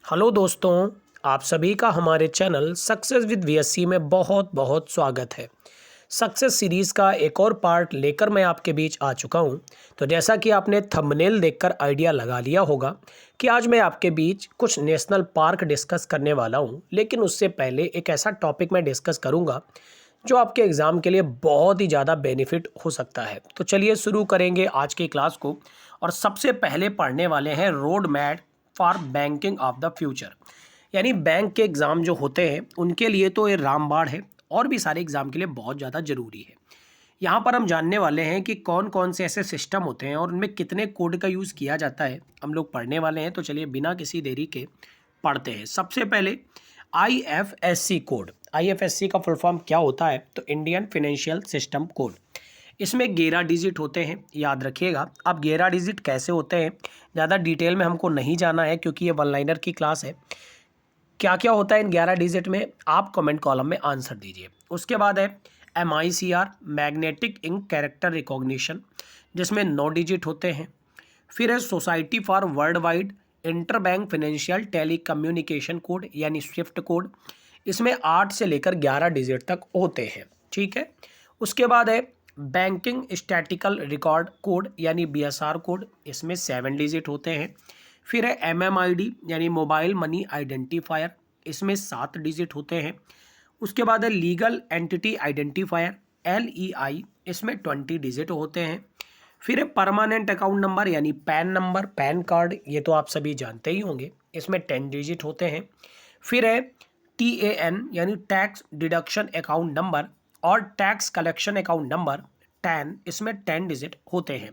Hello दोस्तों, आप सभी का हमारे चैनल सक्सेस विद वीएससी में बहुत बहुत स्वागत है। सक्सेस सीरीज़ का एक और पार्ट लेकर मैं आपके बीच आ चुका हूं। तो जैसा कि आपने थंबनेल देखकर आइडिया लगा लिया होगा कि आज मैं आपके बीच कुछ नेशनल पार्क डिस्कस करने वाला हूं, लेकिन उससे पहले एक ऐसा टॉपिक मैं डिस्कस करूंगा जो आपके एग्ज़ाम के लिए बहुत ही ज़्यादा बेनिफिट हो सकता है। तो चलिए शुरू करेंगे आज की क्लास को। और सबसे पहले पढ़ने वाले हैं road map for banking of the future. यानी बैंक के एग्ज़ाम जो होते हैं उनके लिए तो ये रामबाण है, और भी सारे एग्ज़ाम के लिए बहुत ज़्यादा ज़रूरी है। यहाँ पर हम जानने वाले हैं कि कौन कौन से ऐसे सिस्टम होते हैं और उनमें कितने कोड का यूज़ किया जाता है, हम लोग पढ़ने वाले हैं। तो चलिए बिना किसी देरी के पढ़ते हैं। सबसे पहले आईएफएससी कोड। आईएफएससी का फुल फॉर्म क्या होता है? तो इंडियन फाइनेंशियल सिस्टम कोड। इसमें 11 डिजिट होते हैं, याद रखिएगा। अब 11 डिजिट कैसे होते हैं ज़्यादा डिटेल में हमको नहीं जाना है, क्योंकि ये वन लाइनर की क्लास है। क्या क्या होता है इन 11 डिजिट में, आप कमेंट कॉलम में आंसर दीजिए। उसके बाद है MICR, magnetic ink character recognition, जिसमें 9 डिजिट होते हैं। फिर है society for worldwide interbank financial telecommunication code, यानी स्विफ्ट कोड। इसमें 8 से लेकर 11 डिजिट तक होते हैं, ठीक है। उसके बाद है बैंकिंग स्टैटिकल रिकॉर्ड कोड, यानी BSR कोड। इसमें 7 डिजिट होते हैं। फिर है MMID, यानी मोबाइल मनी आइडेंटिफायर। इसमें 7 डिजिट होते हैं। उसके बाद है लीगल एंटिटी आइडेंटिफायर, LEI। इसमें 20 डिजिट होते हैं। फिर है परमानेंट अकाउंट नंबर, यानी पैन नंबर, पैन कार्ड, ये तो आप सभी जानते ही होंगे। इसमें 10 डिजिट होते हैं। फिर है TAN, यानी टैक्स डिडक्शन अकाउंट नंबर, और tax collection account number, TAN। इसमें 10 डिजिट होते हैं।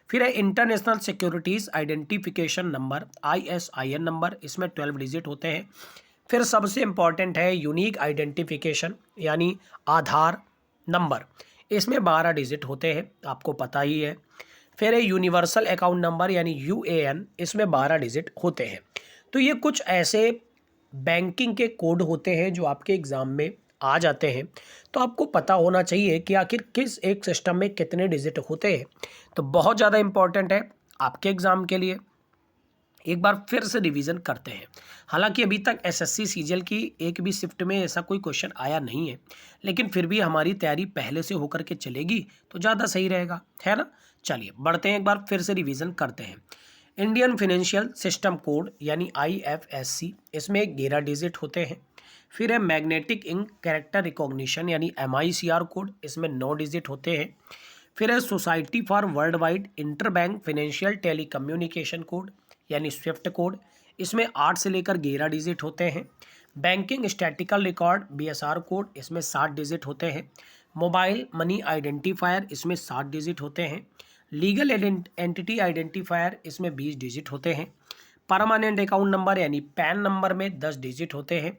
फिर है international securities identification number, ISIN number. इसमें 12 डिजिट होते हैं। फिर सबसे इम्पॉर्टेंट है यूनिक आइडेंटिफिकेशन, यानी आधार नंबर। इसमें 12 डिजिट होते हैं, आपको पता ही है। फिर है यूनिवर्सल अकाउंट नंबर, यानी UAN। इसमें 12 डिजिट होते हैं। तो ये कुछ ऐसे बैंकिंग के कोड होते हैं जो आपके एग्ज़ाम में आ जाते हैं। तो आपको पता होना चाहिए कि आखिर किस एक सिस्टम में कितने डिजिट होते हैं। तो बहुत ज़्यादा इम्पॉर्टेंट है आपके एग्ज़ाम के लिए। एक बार फिर से रिवीजन करते हैं। हालांकि अभी तक SSC CGL की एक भी शिफ्ट में ऐसा कोई क्वेश्चन आया नहीं है, लेकिन फिर भी हमारी तैयारी पहले से होकर के चलेगी तो ज़्यादा सही रहेगा, है ना। चलिए बढ़ते हैं, एक बार फिर से रिवीजन करते हैं। इंडियन फाइनेंशियल सिस्टम कोड, यानी IFSC। इसमें 11 डिजिट होते हैं। फिर है मैग्नेटिक इंक कैरेक्टर रिकॉग्निशन, यानी MICR कोड। इसमें 9 डिजिट होते हैं। फिर है society for worldwide interbank financial telecommunication code, यानी स्विफ्ट कोड। इसमें 8 से लेकर 11 डिजिट होते हैं। Banking statical record BSR code. इसमें 7 डिजिट होते हैं। Mobile money identifier. इसमें 7 डिजिट होते हैं। Legal entity identifier. इसमें 20 डिजिट होते हैं। परमानेंट अकाउंट नंबर, यानी पैन नंबर में 10 डिजिट होते हैं।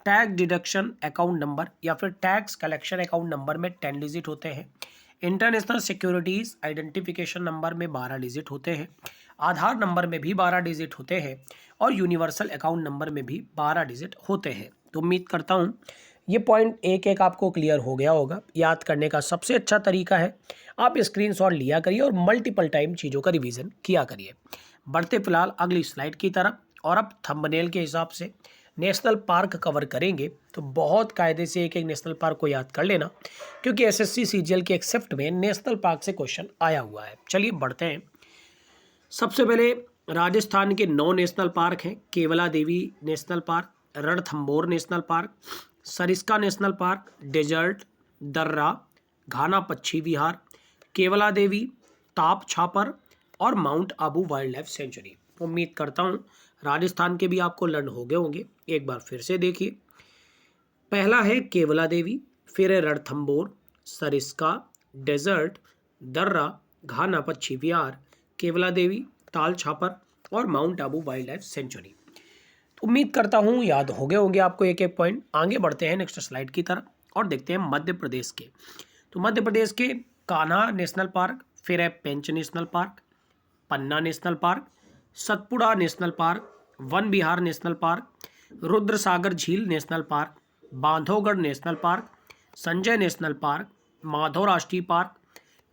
टैक्स डिडक्शन अकाउंट नंबर या फिर टैक्स कलेक्शन अकाउंट नंबर में 10 डिजिट होते हैं। इंटरनेशनल सिक्योरिटीज़ आइडेंटिफिकेशन नंबर में 12 डिजिट होते हैं। आधार नंबर में भी 12 डिजिट होते हैं। और यूनिवर्सल अकाउंट नंबर में भी 12 डिजिट होते हैं। तो उम्मीद करता हूँ ये पॉइंट एक एक आपको क्लियर हो गया होगा। याद करने का सबसे अच्छा तरीका है आप स्क्रीनशॉट लिया करिए और मल्टीपल टाइम चीज़ों का रिवीजन किया करिए। बढ़ते फिलहाल अगली स्लाइड की तरफ, और अब थंबनेल के हिसाब से नेशनल पार्क कवर करेंगे। तो बहुत कायदे से एक एक नेशनल पार्क को याद कर लेना, क्योंकि SSC CGL के एक शिफ्ट में नेशनल पार्क से क्वेश्चन आया हुआ है। चलिए बढ़ते हैं। सबसे पहले राजस्थान के 9 नेशनल पार्क हैं। Keoladeo national park, Ranthambore national park, Sariska national park, desert, Darrah, Ghana Pakshi Vihar, Keoladeo, Tal Chhapar, और Mount Abu wildlife sanctuary. उम्मीद करता हूँ राजस्थान के भी आपको लर्न हो गए होंगे। एक बार फिर से देखिए। पहला है केवला देवी, फिर है रणथंबोर, सरिस्का, डेजर्ट, दर्रा, घाना पक्षी विहार, केवला देवी, ताल छापर, और Mount Abu wildlife century. तो उम्मीद करता हूँ याद हो गए होंगे आपको एक एक पॉइंट। आगे बढ़ते हैं नेक्स्ट स्लाइड की तरफ और देखते हैं मध्य प्रदेश के। तो मध्य प्रदेश के कान्हा नेशनल पार्क, फिर है Pench national park, Panna national park, Satpura national park, Van Vihar national park, Rudrasagar Jheel national park, Bandhavgarh national park, Sanjay national park, Madhav राष्ट्रीय पार्क,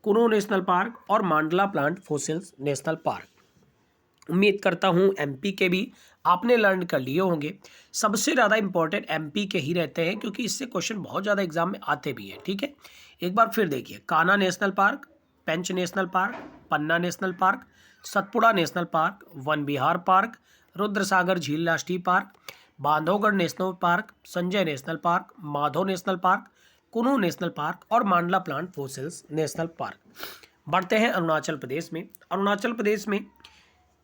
कुनो नेशनल पार्क, और Mandla plant fossils national park. उम्मीद करता हूँ एमपी के भी आपने लर्न कर लिए होंगे। सबसे ज़्यादा इंपॉर्टेंट एमपी के ही रहते हैं क्योंकि इससे क्वेश्चन बहुत ज़्यादा एग्जाम में आते भी हैं। ठीक है, एक बार फिर देखिए, Kanha national park, Pench national park, Panna national park, Satpura national park, Van Vihar park, Rudrasagar Jheel राष्ट्रीय park, Bandhavgarh national park, Sanjay national park, Madhav national park, Kuno national park और Mandla plant fossils national park. बढ़ते हैं अरुणाचल प्रदेश में। अरुणाचल प्रदेश में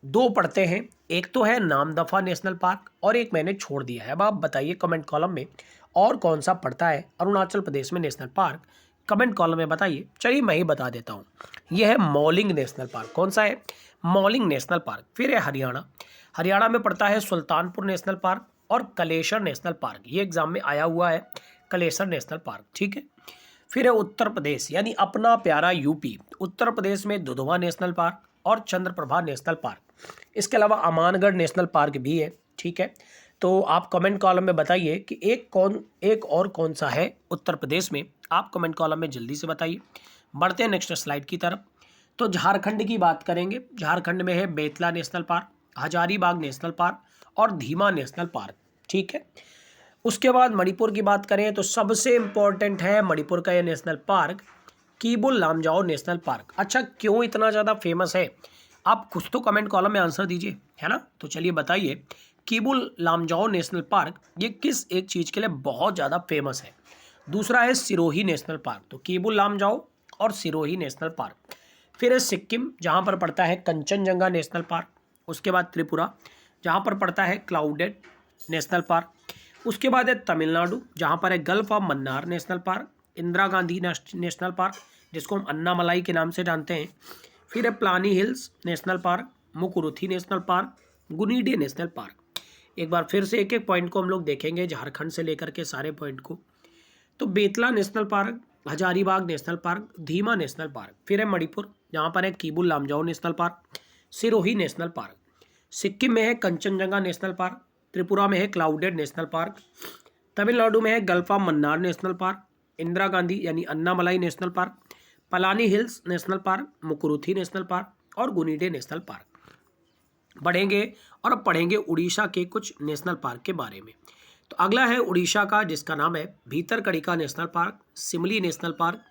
दो पढ़ते हैं, एक तो है नामदफा नेशनल पार्क और एक मैंने छोड़ दिया है। अब आप बताइए कमेंट कॉलम में और कौन सा पड़ता है अरुणाचल प्रदेश में नेशनल पार्क, कमेंट कॉलम में बताइए। चलिए मैं ही बता देता हूँ, यह है मौलिंग नेशनल पार्क। कौन सा है? Mouling national park. फिर है हरियाणा, हरियाणा में पड़ता है सुल्तानपुर नेशनल पार्क और कलेसर नेशनल पार्क। ये एग्जाम में आया हुआ है, कलेसर नेशनल पार्क। ठीक है, फिर है उत्तर प्रदेश यानी अपना प्यारा यूपी, उत्तर प्रदेश में दुधवा नेशनल पार्क और चंद्रप्रभा नेशनल पार्क। इसके अलावा अमानगढ़ नेशनल पार्क भी है। ठीक है, तो आप कमेंट कॉलम में बताइए कि एक और कौन सा है उत्तर प्रदेश में, आप कमेंट कॉलम में जल्दी से बताइए। बढ़ते हैं नेक्स्ट स्लाइड की तरफ। तो झारखंड की बात करेंगे। झारखंड में है Betla national park, Hazaribagh national park और धीमा नेशनल पार्क। ठीक है, उसके बाद मणिपुर की बात करें तो सबसे इम्पोर्टेंट है मणिपुर का यह national park, Keibul Lamjao national park. अच्छा, क्यों इतना ज़्यादा फेमस है? आप कुछ तो कमेंट कॉलम में आंसर दीजिए, है ना। तो चलिए बताइए, कीबुल लामजाओ नेशनल पार्क ये किस एक चीज़ के लिए बहुत ज़्यादा फेमस है? दूसरा है सिरोही नेशनल पार्क। तो कीबुल लामजाओ और सिरोही नेशनल पार्क। फिर है सिक्किम, जहाँ पर पड़ता है कंचनजंगा नेशनल पार्क। उसके बाद त्रिपुरा, जहाँ पर पड़ता है क्लाउडेड नेशनल पार्क। उसके बाद है तमिलनाडु, जहाँ पर है gulf of Mannar national park, Indira Gandhi national park जिसको हम अन्नामलाई के नाम से जानते हैं। फिर है Palani hills national park, Mukurthi national park, Guindy national park. एक बार फिर से एक एक पॉइंट को हम लोग देखेंगे, झारखंड से लेकर के सारे पॉइंट को। तो Betla national park, Hazaribagh national park, धीमा नेशनल पार्क। फिर है मणिपुर, जहाँ पर है Keibul Lamjao national park, Sirohi national park. Sikkim में है कंचनजंगा नेशनल पार्क, त्रिपुरा में है क्लाउडेड नेशनल पार्क, तमिलनाडु में है gulf of Mannar national park, Indira Gandhi यानी Annamalai national park, Palani hills national park, Mukurthi national park और गुनीडे नेशनल पार्क। बढ़ेंगे और अब पढ़ेंगे उड़ीसा के कुछ नेशनल पार्क के बारे में। तो अगला है उड़ीसा का, जिसका नाम है Bhitarkanika national park, Simli national park,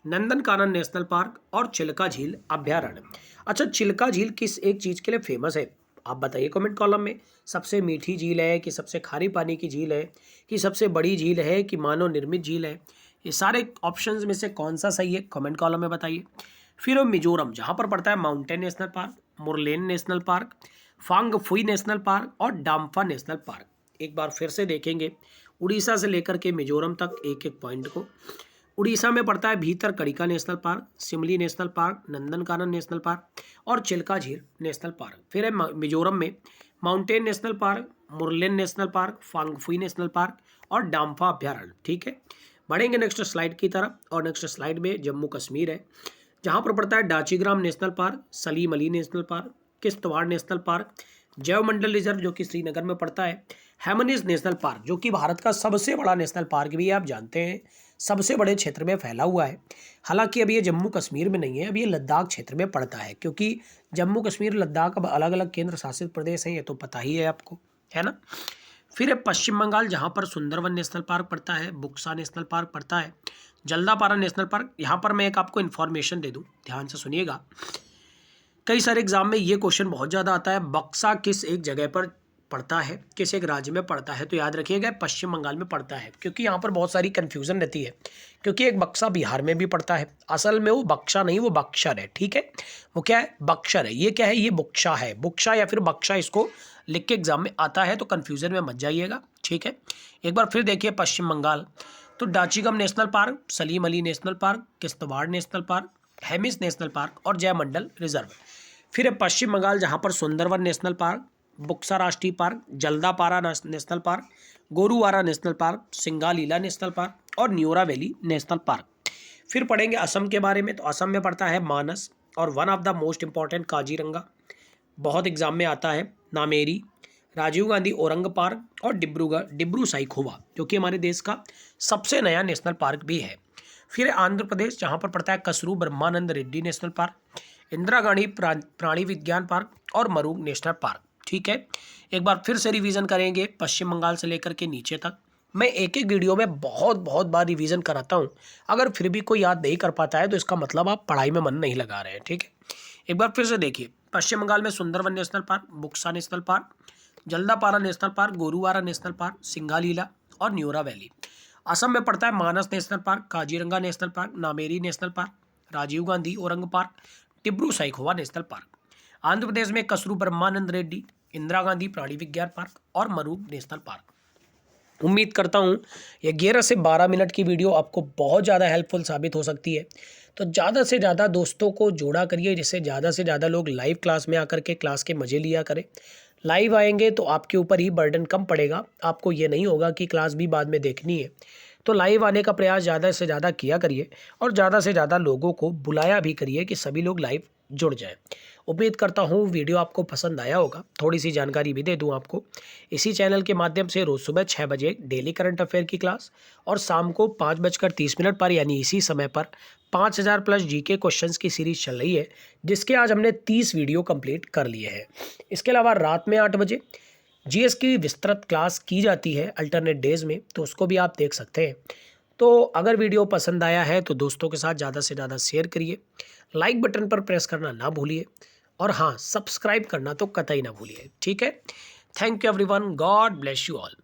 Nandankanan national park और चिल्का झील अभ्यारण्य। अच्छा, चिल्का झील किस एक चीज़ के लिए फेमस है? आप बताइए कमेंट कॉलम में। सबसे मीठी झील है कि सबसे खारी पानी की झील है कि सबसे बड़ी झील है कि मानव निर्मित झील है? ये सारे ऑप्शंस में से कौन सा सही है, कमेंट कॉलम में बताइए। फिर मिजोरम, जहाँ पर पड़ता है mountain national park, Murlen national park, Phawngpui national park और डाम्फा नेशनल पार्क। एक बार फिर से देखेंगे उड़ीसा से लेकर के मिजोरम तक एक एक पॉइंट को। उड़ीसा में पड़ता है Bhitarkanika national park, Simli national park, Nandankanan national park और चिल्का झील नेशनल पार्क। फिर है मिजोरम में mountain national park, Murlen national park, Phawngpui national park और डाम्फा अभ्यारण्य। ठीक है, बढ़ेंगे नेक्स्ट स्लाइड की तरफ। और नेक्स्ट स्लाइड में जम्मू कश्मीर है, जहाँ पर पड़ता है Dachigam national park, Salim Ali national park, Kishtwar national park, जैवमंडल रिजर्व जो कि श्रीनगर में पड़ता है, हेमनिस नेशनल पार्क जो कि भारत का सबसे बड़ा नेशनल पार्क भी है, आप जानते हैं सबसे बड़े क्षेत्र में फैला हुआ है। हालांकि अभी ये जम्मू कश्मीर में नहीं है, अभी ये लद्दाख क्षेत्र में पड़ता है, क्योंकि जम्मू कश्मीर लद्दाख अब अलग अलग केंद्र शासित प्रदेश हैं, ये तो पता ही है आपको, है ना। फिर है पश्चिम बंगाल, जहाँ पर सुंदरवन नेशनल पार्क पड़ता है, बुक्सा नेशनल पार्क पड़ता है, जल्दापारा नेशनल पार्क। यहाँ पर मैं एक आपको इन्फॉर्मेशन दे दूँ, ध्यान से सुनिएगा। कई सारे एग्जाम में ये क्वेश्चन बहुत ज़्यादा आता है, बक्सा किस एक जगह पर पड़ता है, किस एक राज्य में पड़ता है? तो याद रखिएगा पश्चिम बंगाल में पड़ता है, क्योंकि यहाँ पर बहुत सारी कन्फ्यूज़न रहती है, क्योंकि एक बक्सा बिहार में भी पड़ता है। असल में वो बक्सा नहीं, वो बक्सर है। ठीक है, वो क्या है? बक्सर है। ये क्या है? ये बुक्सा है, बुक्सा या फिर बक्सा, इसको लिख के एग्जाम में आता है, तो कन्फ्यूज़न में मत जाइएगा। ठीक है, एक बार फिर देखिए पश्चिम बंगाल, तो Dachigam national park, Salim Ali national park, Kishtwar national park, Hemis national park और जयमंडल रिजर्व। फिर है पश्चिम बंगाल, जहाँ पर सुंदरवन नेशनल पार्क, बुक्सा राष्ट्रीय park, Jaldapara national park, Gorumara national park, Singalila national park और न्योरा वैली नेशनल पार्क। फिर पढ़ेंगे असम के बारे में, तो असम में पड़ता है मानस और one of the most important Kaziranga, बहुत एग्जाम में आता है, नामेरी, राजीव गांधी औरंग पार्क और डिब्रू साइखोवा जो कि हमारे देश का सबसे नया नेशनल पार्क भी है। फिर आंध्र प्रदेश, जहाँ पर पड़ता है कसरू ब्रह्मानंद रेड्डी नेशनल पार्क, इंदिरा गांधी प्राणी विज्ञान पार्क और मरूग नेशनल पार्क। ठीक है, एक बार फिर से रिवीजन करेंगे पश्चिम बंगाल से लेकर के नीचे तक। मैं एक एक वीडियो में बहुत बहुत बार रिवीजन कराता हूँ। अगर फिर भी कोई याद नहीं कर पाता है तो इसका मतलब आप पढ़ाई में मन नहीं लगा रहे हैं। ठीक है, एक बार फिर से देखिए। पश्चिम बंगाल में Sundarban national park, Buxa national park, Jaldapara national park, Gorumara national park, Singalila और न्यूरा वैली। असम में पड़ता है Manas national park, Kaziranga national park, Nameri national park, Rajiv Gandhi Orang park, Dibru Saikhowa national park. Andhra Pradesh में कसरू ब्रह्मानंद रेड्डी, इंदिरा गांधी प्राणी विज्ञान पार्क और मरूग नेशनल पार्क। उम्मीद करता हूँ ये 11 से 12 मिनट की वीडियो आपको बहुत ज़्यादा हेल्पफुल साबित हो सकती है। तो ज़्यादा से ज़्यादा दोस्तों को जोड़ा करिए, जिससे ज़्यादा से ज़्यादा लोग लाइव क्लास में आकर के क्लास के मज़े लिया करें। लाइव आएंगे तो आपके ऊपर ही बर्डन कम पड़ेगा, आपको ये नहीं होगा कि क्लास भी बाद में देखनी है। तो लाइव आने का प्रयास ज़्यादा से ज़्यादा किया करिए और ज़्यादा से ज़्यादा लोगों को बुलाया भी करिए कि सभी लोग लाइव जुड़ जाएं। उम्मीद करता हूँ वीडियो आपको पसंद आया होगा। थोड़ी सी जानकारी भी दे दूँ आपको, इसी चैनल के माध्यम से रोज़ सुबह 6 बजे डेली करंट अफेयर की क्लास और शाम को 5:30 पर यानी इसी समय पर 5000 प्लस जीके क्वेश्चंस की सीरीज चल रही है, जिसके आज हमने 30 वीडियो कंप्लीट कर लिए हैं। इसके अलावा रात में 8 बजे जीएस की विस्तृत क्लास की जाती है अल्टरनेट डेज में, तो उसको भी आप देख सकते हैं। तो अगर वीडियो पसंद आया है तो दोस्तों के साथ ज़्यादा से ज़्यादा शेयर करिए, लाइक बटन पर प्रेस करना ना भूलिए और हाँ, सब्सक्राइब करना तो कतई ना भूलिए। ठीक है, thank you everyone, God bless you all.